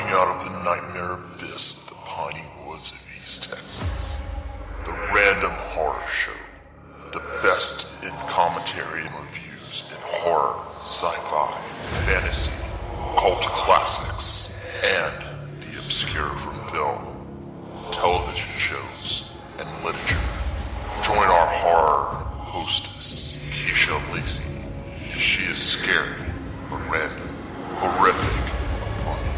out of the nightmare abyss of the piney woods of East Texas. The Random Horror Show. The best in commentary and reviews in horror, sci-fi, fantasy, cult classics, and the obscure from film, television shows, and literature. Join our horror hostess, Keisha Lacey, as she is scary, but random, horrific, but funny.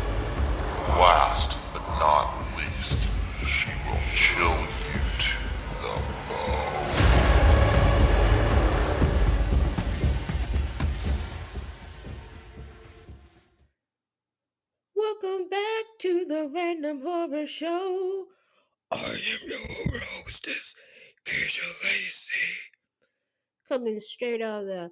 Last but not least, she will chill you to the bone. Welcome back to the Random Horror Show. I am your horror hostess, Keisha Lacey. Coming straight out of the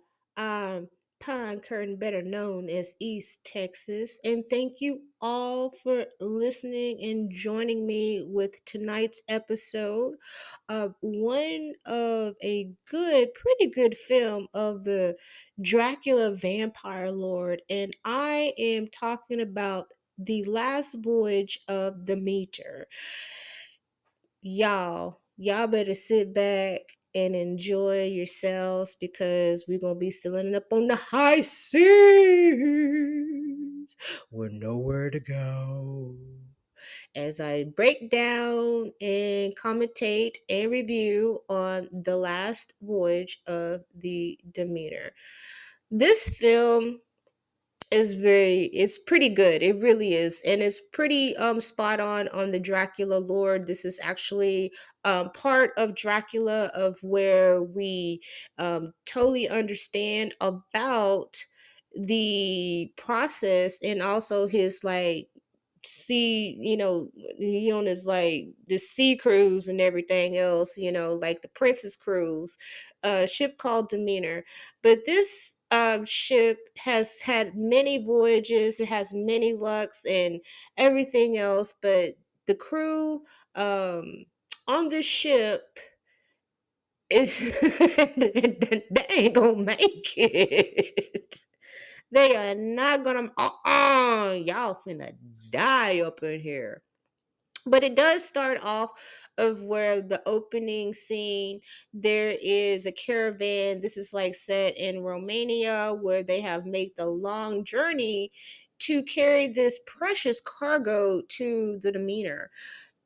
Pine Curtain, better known as East Texas. And thank you all for listening and joining me with tonight's episode of one of a pretty good film of the Dracula Vampire Lord. And I am talking about The Last Voyage of Demeter. Y'all better sit back and enjoy yourselves because we're gonna be sailing up on the high seas with nowhere to go. As I break down and commentate and review on The Last Voyage of the Demeter. This film it's pretty good. It really is. And it's pretty spot on the Dracula lore. This is actually part of Dracula of where we totally understand about the process and also his like sea, he on his like the sea cruise and everything else, like the Princess Cruise, ship called Demeter. But this ship has had many voyages, it has many lucks and everything else, but the crew on this ship is they ain't gonna make it. They are not gonna. Y'all finna die up in here. But it does start off of where the opening scene there is a caravan. This is like set in Romania where they have made the long journey to carry this precious cargo to the Demeter.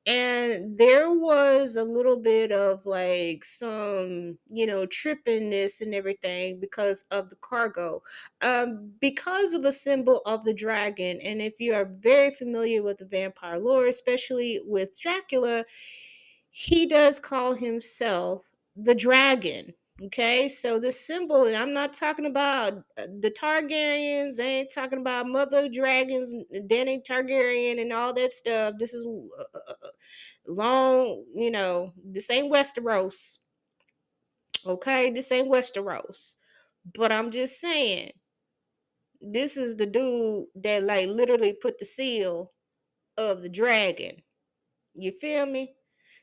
And there was a little bit of like some, trippiness and everything because of the cargo, because of the symbol of the dragon. And if you are very familiar with the vampire lore, especially with Dracula, he does call himself the dragon. Okay, so the symbol, and I'm not talking about the Targaryens, I ain't talking about Mother Dragons, Danny Targaryen, and all that stuff. This is long, this ain't Westeros. Okay, this ain't Westeros. But I'm just saying, this is the dude that like literally put the seal of the dragon. You feel me?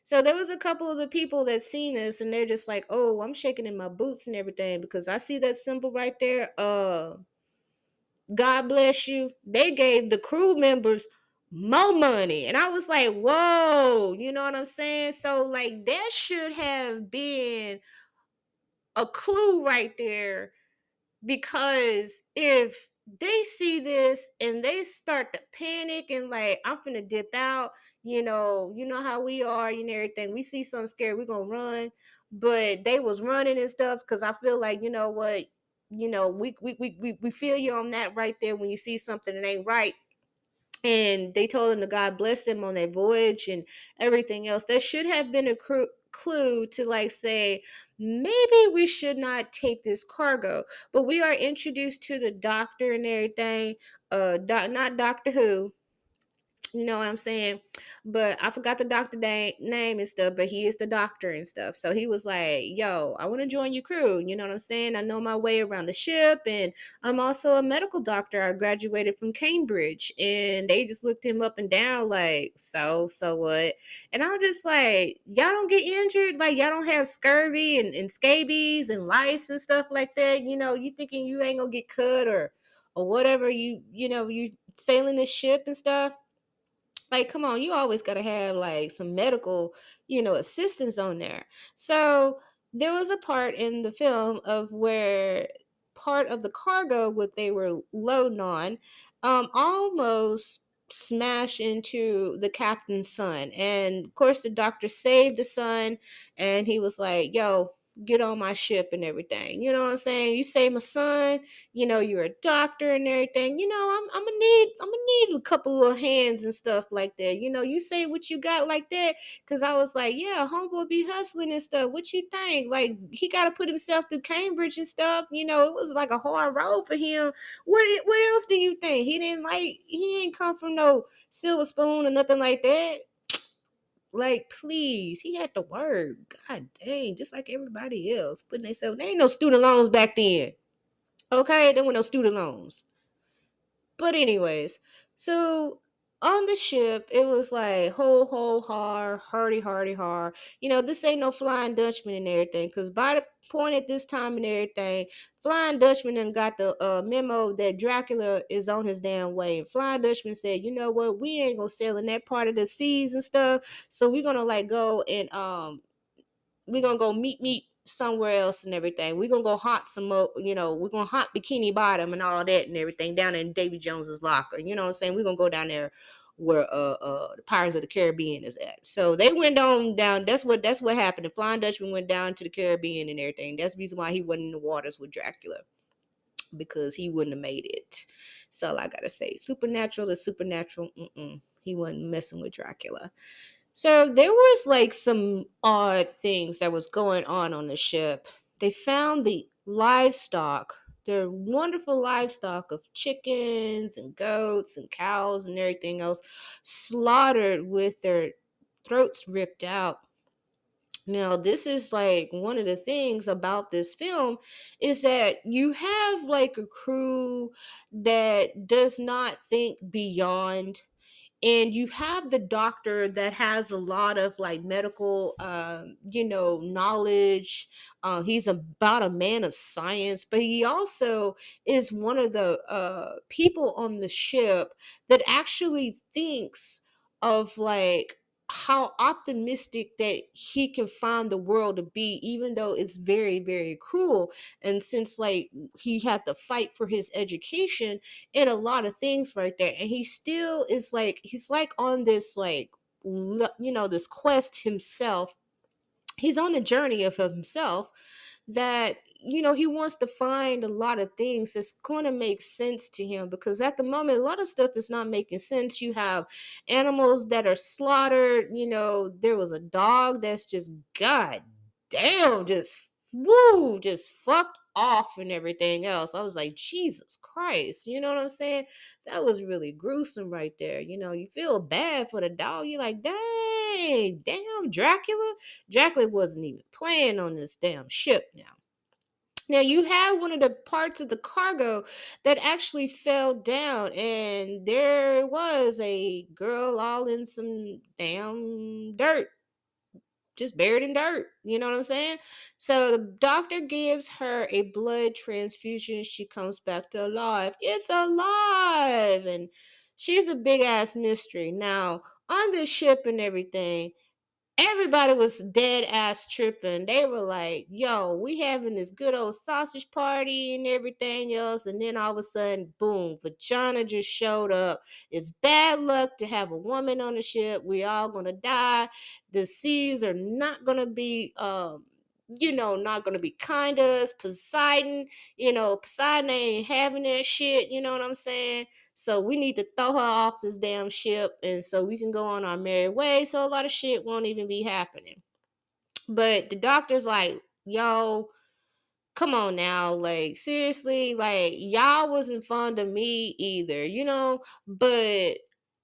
So there was a couple of the people that seen this and they're just like, oh, I'm shaking in my boots and everything because I see that symbol right there. God bless you. They gave the crew members more money. And I was like, whoa, you know what I'm saying? So like that should have been a clue right there, because if they see this and they start to panic and like I'm finna dip out, you know how we are, everything. We see something scary, we're gonna run. But they was running and stuff because I feel like, you know what, we feel you on that right there when you see something that ain't right. And they told them to God bless them on their voyage and everything else. That should have been a clue to like say, maybe we should not take this cargo. But we are introduced to the doctor and everything. Not Doctor Who, you know what I'm saying? But I forgot the doctor name and stuff, but he is the doctor and stuff. So he was like, yo, I want to join your crew. You know what I'm saying? I know my way around the ship, and I'm also a medical doctor. I graduated from Cambridge. And they just looked him up and down like, so what? And I'm just like, y'all don't get injured? Like, y'all don't have scurvy and scabies and lice and stuff like that? You thinking you ain't gonna get cut or whatever, you sailing this ship and stuff? Like, come on, you always got to have like some medical, assistance on there. So there was a part in the film of where part of the cargo what they were loading on almost smashed into the captain's son. And of course the doctor saved the son, and he was like, yo, get on my ship and everything. You know what I'm saying? You save my son, you're a doctor and everything. I'm gonna need a couple of hands and stuff like that. You say what you got like that, because I was like, yeah, homeboy be hustling and stuff. What you think? Like, he got to put himself through Cambridge and stuff. It was like a hard road for him. What else do you think? He didn't come from no silver spoon or nothing like that. Like, please, he had to work. God dang, just like everybody else, putting themselves. There ain't no student loans back then. Okay, there were no student loans. But anyways, so on the ship, it was like ho har, hardy hardy har. This ain't no Flying Dutchman and everything. Cause by the point at this time and everything, Flying Dutchman and got the memo that Dracula is on his damn way. And Flying Dutchman said, you know what, we ain't gonna sail in that part of the seas and stuff. So we're gonna like go and we're gonna go meet somewhere else and everything. We're gonna go haunt some more, we're gonna haunt Bikini Bottom and all that and everything down in Davy Jones's locker. You know what I'm saying? We're gonna go down there where the Pirates of the Caribbean is at. So they went on down. That's what happened. The Flying Dutchman went down to the Caribbean and everything. That's the reason why he wasn't in the waters with Dracula, because he wouldn't have made it. So all I gotta say, supernatural is supernatural. He wasn't messing with Dracula. So there was like some odd things that was going on the ship. They found the livestock, their wonderful livestock of chickens and goats and cows and everything else, slaughtered with their throats ripped out. Now, this is like one of the things about this film is that you have like a crew that does not think beyond, and you have the doctor that has a lot of like medical knowledge. He's about a man of science, but he also is one of the people on the ship that actually thinks of like how optimistic that he can find the world to be, even though it's very very cruel. And since like he had to fight for his education and a lot of things right there, and he still is like, he's like on this like this quest himself. He's on the journey of himself, that he wants to find a lot of things that's going to make sense to him, because at the moment a lot of stuff is not making sense. You have animals that are slaughtered. There was a dog that's just, god damn, just woo, just fucked off and everything else. I was like, Jesus Christ, you know what I'm saying? That was really gruesome right there. You feel bad for the dog. You're like, dang, damn, Dracula wasn't even playing on this damn ship now. Now you have one of the parts of the cargo that actually fell down, and there was a girl all in some damn dirt, just buried in dirt. You know what I'm saying? So the doctor gives her a blood transfusion. She comes back to alive. It's alive, and she's a big ass mystery. Now on this ship and everything, everybody was dead ass tripping. They were like, yo, we having this good old sausage party and everything else. And then all of a sudden, boom, vagina just showed up. It's bad luck to have a woman on the ship. We all gonna die. The seas are not gonna be not gonna be kind to us. Poseidon ain't having that shit, you know what I'm saying? So we need to throw her off this damn ship, and so we can go on our merry way. So a lot of shit won't even be happening. But the doctor's like, yo, come on now, like seriously, like y'all wasn't fond of me either, but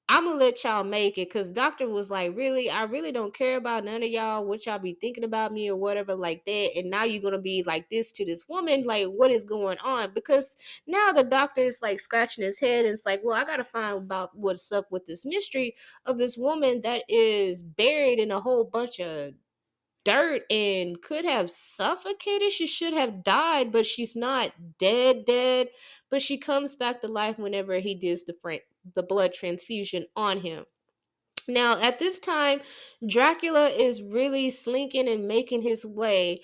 I'm gonna let y'all make it, because doctor was like, really, I really don't care about none of y'all, what y'all be thinking about me or whatever like that. And now you're gonna be like this to this woman, like what is going on? Because now the doctor is like scratching his head, and it's like, well, I gotta find about what's up with this mystery of this woman that is buried in a whole bunch of dirt and could have suffocated. She should have died, but she's not dead. But she comes back to life whenever he does the blood transfusion on him. Now, at this time, Dracula is really slinking and making his way.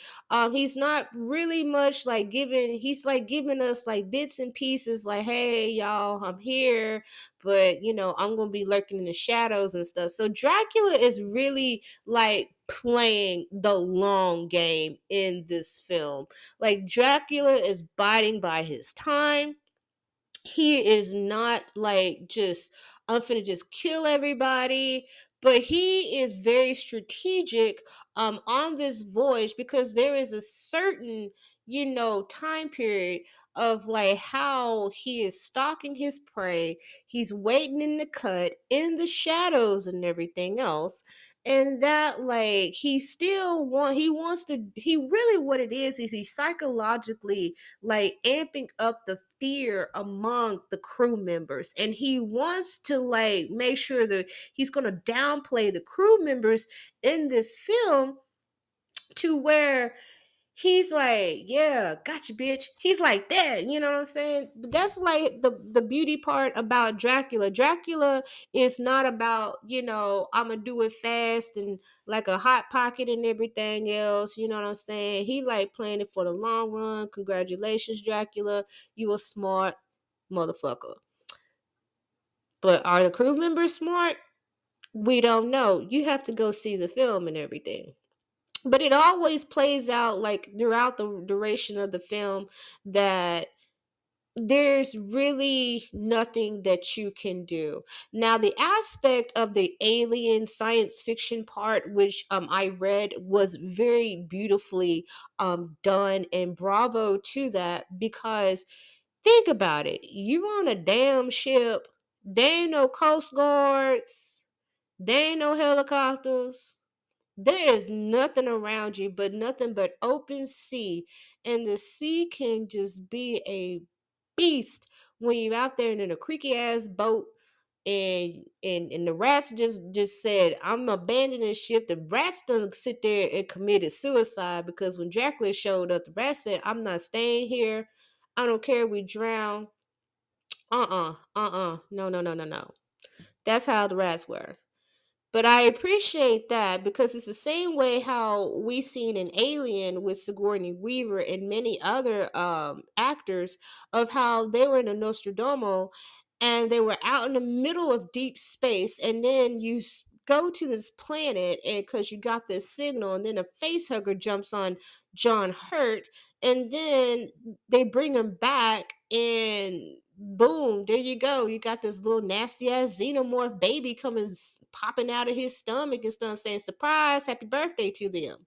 He's not really much like giving. He's like giving us like bits and pieces, like, "Hey, y'all, I'm here, but I'm gonna be lurking in the shadows and stuff." So Dracula is really like playing the long game in this film. Like Dracula is biding by his time. He is not like just, I'm finna just kill everybody, but he is very strategic on this voyage, because there is a certain time period of like how he is stalking his prey. He's waiting in the cut in the shadows and everything else, and that like he wants to, he really, what it is he psychologically like amping up the fear among the crew members, and he wants to like make sure that he's going to downplay the crew members in this film, to where he's like, yeah, gotcha, bitch. He's like that, you know what I'm saying? But that's like the beauty part about Dracula. Dracula is not about, I'm gonna do it fast and like a hot pocket and everything else, you know what I'm saying? He like playing it for the long run. Congratulations, Dracula. You a smart motherfucker. But are the crew members smart? We don't know. You have to go see the film and everything. But it always plays out like throughout the duration of the film that there's really nothing that you can do. Now, the aspect of the alien science fiction part, which I read, was very beautifully done, and bravo to that, because think about it. You on a damn ship, there ain't no coast guards, there ain't no helicopters, there is nothing around you but nothing but open sea. And the sea can just be a beast when you're out there in a creaky ass boat, and the rats just said, I'm abandoning ship. The rats doesn't sit there and committed suicide, because when Dracula showed up, the rats said, I'm not staying here. I don't care if we drown. No, no, no, no, no. That's how the rats were. But I appreciate that, because it's the same way how we seen in Alien with Sigourney Weaver and many other actors, of how they were in a Nostromo and they were out in the middle of deep space, and then go to this planet, and because you got this signal, and then a face hugger jumps on John Hurt, and then they bring him back, and boom, there you go. You got this little nasty ass xenomorph baby coming popping out of his stomach and stuff, saying surprise, happy birthday to them,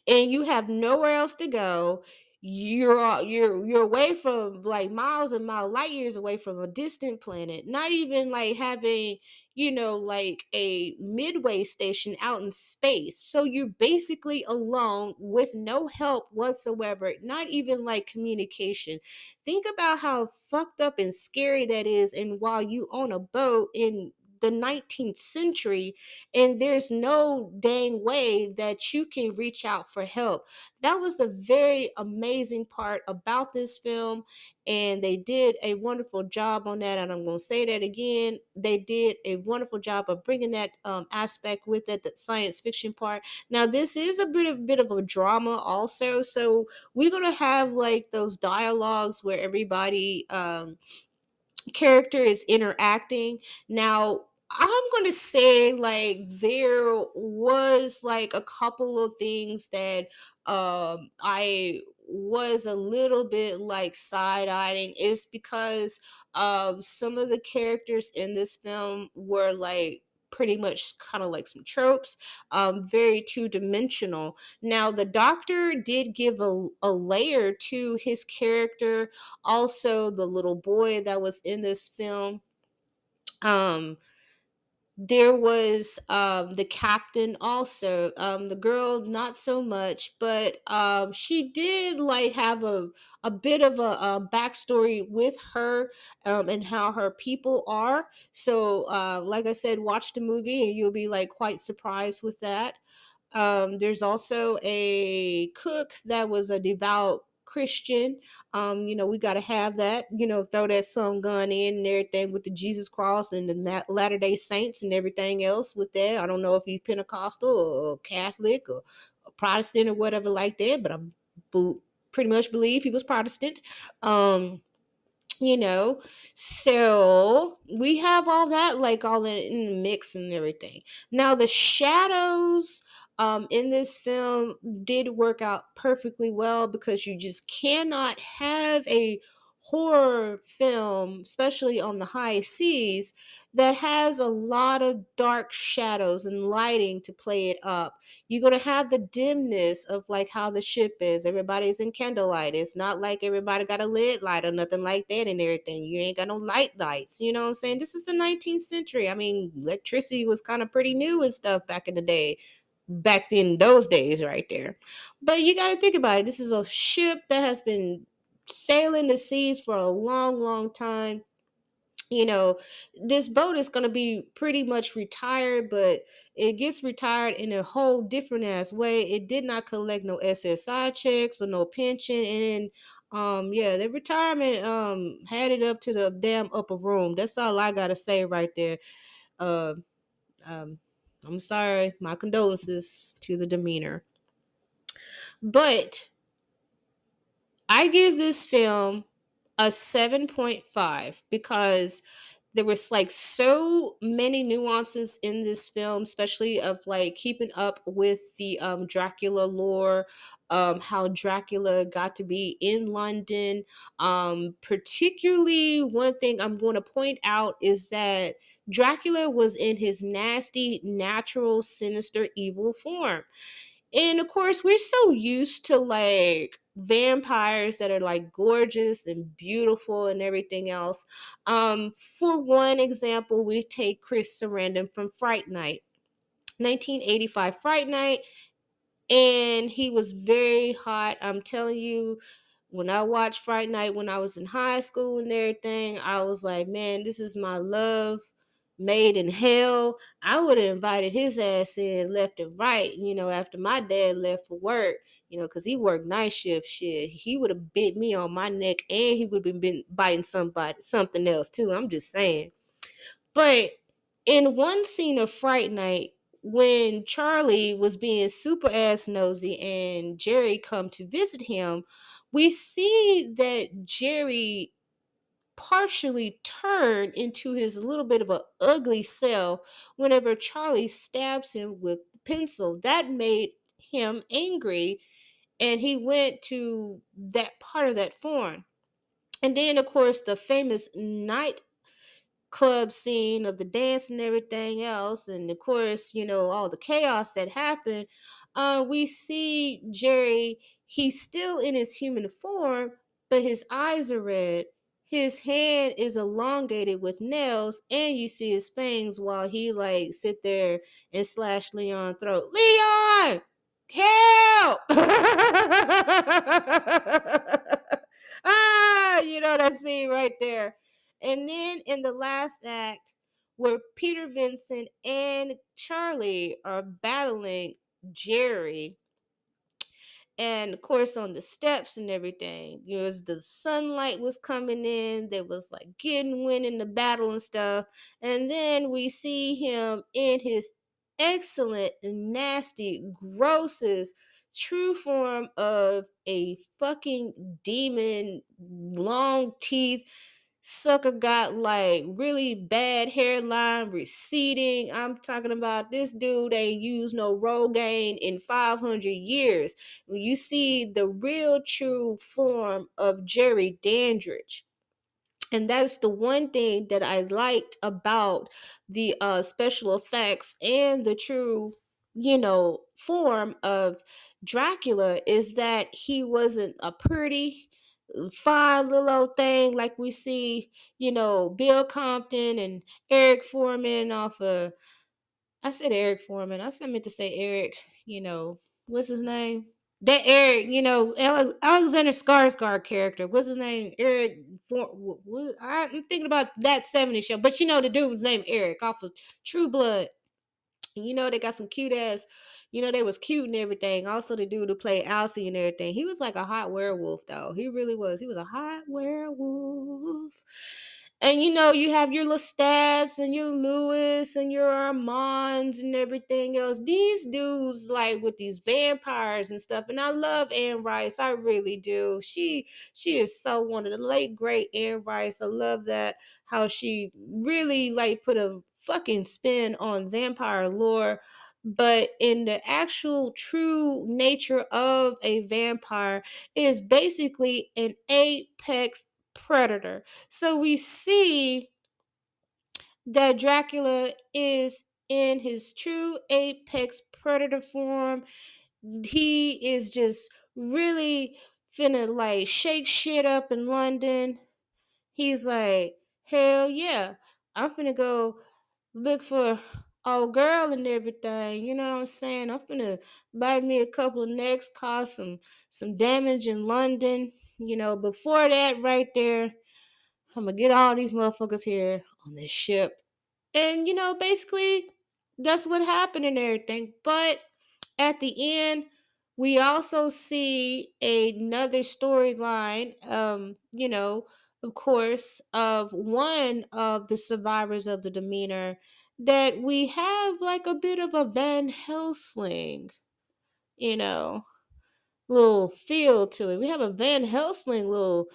and you have nowhere else to go. You're away from like miles and light years away from a distant planet, not even like having like a midway station out in space. So you're basically alone with no help whatsoever, not even like communication. Think about how fucked up and scary that is, and while you on a boat in the 19th century, and there's no dang way that you can reach out for help. That was the very amazing part about this film, and they did a wonderful job on that, and I'm going to say that again. They did a wonderful job of bringing that aspect with it, the science fiction part. Now, this is a bit of a drama also, so we're going to have like those dialogues where everybody character is interacting. Now, I'm going to say like there was like a couple of things that I was a little bit like side-eyeing, is because some of the characters in this film were like pretty much kind of like some tropes, very two-dimensional. Now, the doctor did give a layer to his character. Also, the little boy that was in this film, um there was the captain also, the girl not so much, but she did like have a bit of a backstory with her, and how her people are. So like I said, watch the movie and you'll be like quite surprised with that. There's also a cook that was a devout Christian. We got to have that, throw that sun gun in and everything with the Jesus cross and the Latter day Saints and everything else with that. I don't know if he's Pentecostal or Catholic or Protestant or whatever like that, but pretty much believe he was Protestant. you know so we have all that, like, all in the mix and everything. Now the shadows in this film did work out perfectly well, because you just cannot have a horror film, especially on the high seas, that has a lot of dark shadows and lighting to play it up. You're going to have the dimness of like how the ship is. Everybody's in candlelight. It's not like everybody got a lid light or nothing like that and everything. You ain't got no lights. You know what I'm saying? This is the 19th century. I mean, electricity was kind of pretty new and stuff back in the day. Back in those days, right there. But you got to think about it. This is a ship that has been sailing the seas for a long, long time. you know this boat is going to be pretty much retired, but it gets retired in a whole different ass way. It did not collect no SSI checks or no pension, and yeah, the retirement had it up to the damn upper room. That's all I gotta say right there. uh, um I'm sorry, my condolences to the Demeter, but I give this film a 7.5 because there was like so many nuances in this film, especially of like keeping up with the Dracula lore, how Dracula got to be in London. Particularly, one thing I'm going to point out is that Dracula was in his nasty, natural, sinister, evil form. And of course, we're so used to like vampires that are like gorgeous and beautiful and everything else. For one example, we take Chris Sarandon from Fright Night, 1985 Fright Night, and he was very hot. I'm telling you, when I watched Fright Night when I was in high school and everything, I was like, man, this is my love made in hell. I would have invited his ass in left and right, after my dad left for work, because he worked night shift shit. He would have bit me on my neck, and he would have been biting something else too. I'm just saying. But in one scene of Fright Night, when Charlie was being super ass nosy and Jerry come to visit him, we see that Jerry partially turned into his little bit of a ugly self whenever Charlie stabs him with the pencil. That made him angry, and he went to that part of that form. And then, of course, the famous night club scene of the dance and everything else, and of course, all the chaos that happened. We see Jerry, he's still in his human form, but his eyes are red, his hand is elongated with nails, and you see his fangs while he like sit there and slash Leon's throat. Leon, help! That scene right there. And then in the last act, where Peter Vincent and Charlie are battling Jerry, and of course on the steps and everything, as the sunlight was coming in, there was like getting wind in the battle and stuff. And then we see him in his excellent, nasty, grossest true form of a fucking demon, long teeth. Sucker got like really bad hairline, receding. I'm talking about this dude ain't used no Rogaine in 500 years. When you see the real true form of Jerry Dandridge. And that's the one thing that I liked about the special effects and the true, form of Dracula, is that he wasn't a pretty, fine little old thing like we see, Bill Compton and Eric Foreman off of. I said Eric Foreman. Meant to say Eric. What's his name? That Eric, Alexander Skarsgård character. What's his name? Eric. I'm thinking about that '70s show, but the dude's name Eric off of True Blood. They got some cute ass, they was cute and everything. Also, the dude who played Alcee and everything, he was like a hot werewolf, though. He really was. He was a hot werewolf. And you have your Lestats and your Lewis and your Armands and everything else. These dudes, like with these vampires and stuff. And I love Anne Rice. I really do. She is so one of the late great Anne Rice. I love that how she really like put a fucking spin on vampire lore, but in the actual true nature of a vampire is basically an apex predator. So we see that Dracula is in his true apex predator form. He is just really finna like shake shit up in London. He's like, hell yeah, I'm finna go look for old girl and everything. You know what I'm saying? I'm finna buy me a couple of necks, cause some damage in London. Before that, right there, I'm gonna get all these motherfuckers here on this ship. And basically that's what happened and everything. But at the end, we also see another storyline, of course, of one of the survivors of the Demeter, that we have like a bit of a Van Helsing, you know, little feel to it. We have a Van Helsing little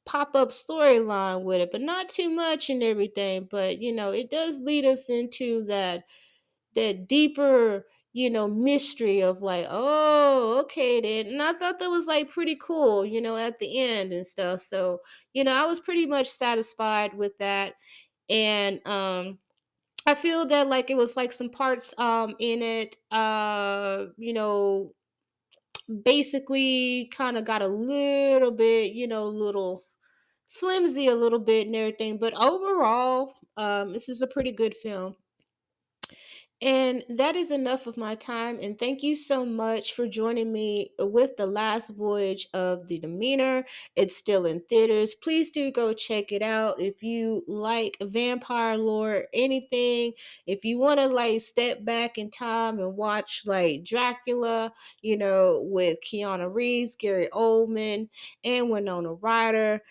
pop up storyline with it, but not too much and everything. But it does lead us into that deeper, mystery of like, oh, okay then. And I thought that was like pretty cool, at the end and stuff. So, I was pretty much satisfied with that. And I feel that like it was like some parts in it basically kind of got a little bit, little flimsy a little bit and everything. But overall, this is a pretty good film. And that is enough of my time. And thank you so much for joining me with The Last Voyage of the Demeter. It's still in theaters. Please do go check it out. If you like vampire lore, anything, if you want to like step back in time and watch like Dracula, with Keanu Reeves, Gary Oldman, and Winona Ryder,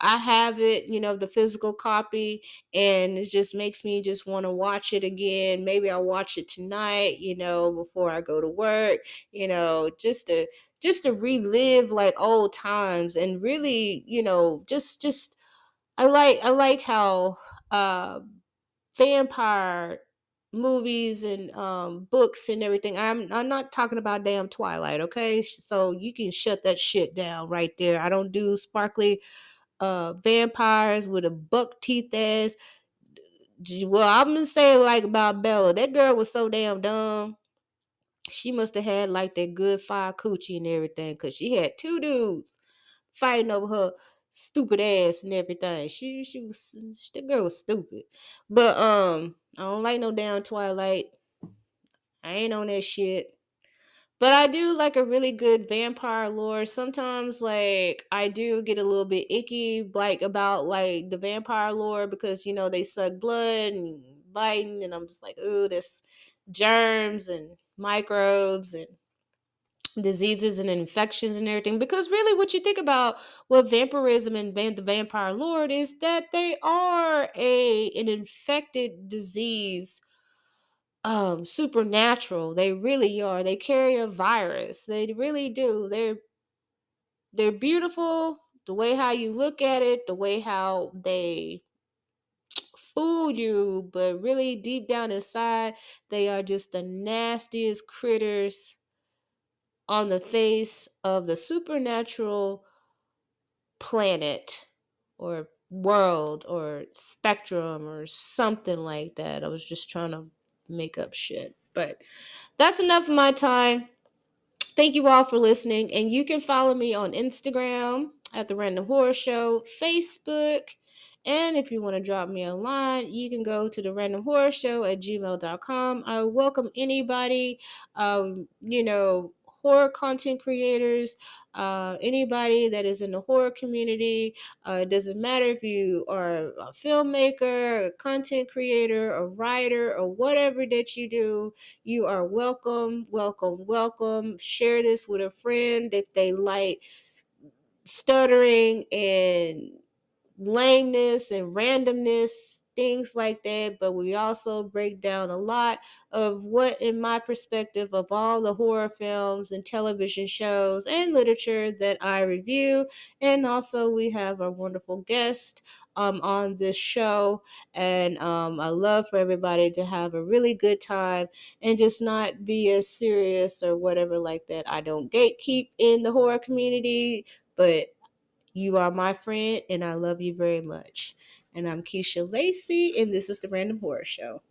I have it, the physical copy, and it just makes me just want to watch it again. Maybe I'll watch it tonight, before I go to work, just to relive like old times and really, just I like how vampire movies and books and everything. I'm not talking about damn Twilight, okay? So you can shut that shit down right there. I don't do sparkly vampires with a buck teeth ass. Well, I'm gonna say like about Bella. That girl was so damn dumb. She must have had like that good fire coochie and everything, cause she had two dudes fighting over her stupid ass and everything. That girl was stupid. But I don't like no damn Twilight. I ain't on that shit. But I do like a really good vampire lore. Sometimes like I do get a little bit icky like about like the vampire lore because they suck blood and biting and I'm just like, ooh, that's germs and microbes and diseases and infections and everything. Because really what you think about what vampirism and the vampire lore is that they are an infected disease, supernatural. They really are. They carry a virus. They really do. They're beautiful, the way how you look at it, the way how they fool you, but really deep down inside they are just the nastiest critters on the face of the supernatural planet or world or spectrum or something like that. I was just trying to make up shit. But that's enough of my time. Thank you all for listening. And you can follow me on Instagram at The Random Horror Show, Facebook. And if you want to drop me a line, you can go to the Random Horror Show at gmail.com. I welcome anybody, horror content creators, anybody that is in the horror community. It doesn't matter if you are a filmmaker, a content creator, a writer, or whatever that you do. You are welcome, welcome, welcome. Share this with a friend if they like stuttering and lameness and randomness, things like that. But we also break down a lot of what, in my perspective, of all the horror films and television shows and literature that I review. And also, we have our wonderful guest on this show. And I love for everybody to have a really good time and just not be as serious or whatever like that. I don't gatekeep in the horror community, but you are my friend, and I love you very much. And I'm Keisha Lacey, and this is the Random Horror Show.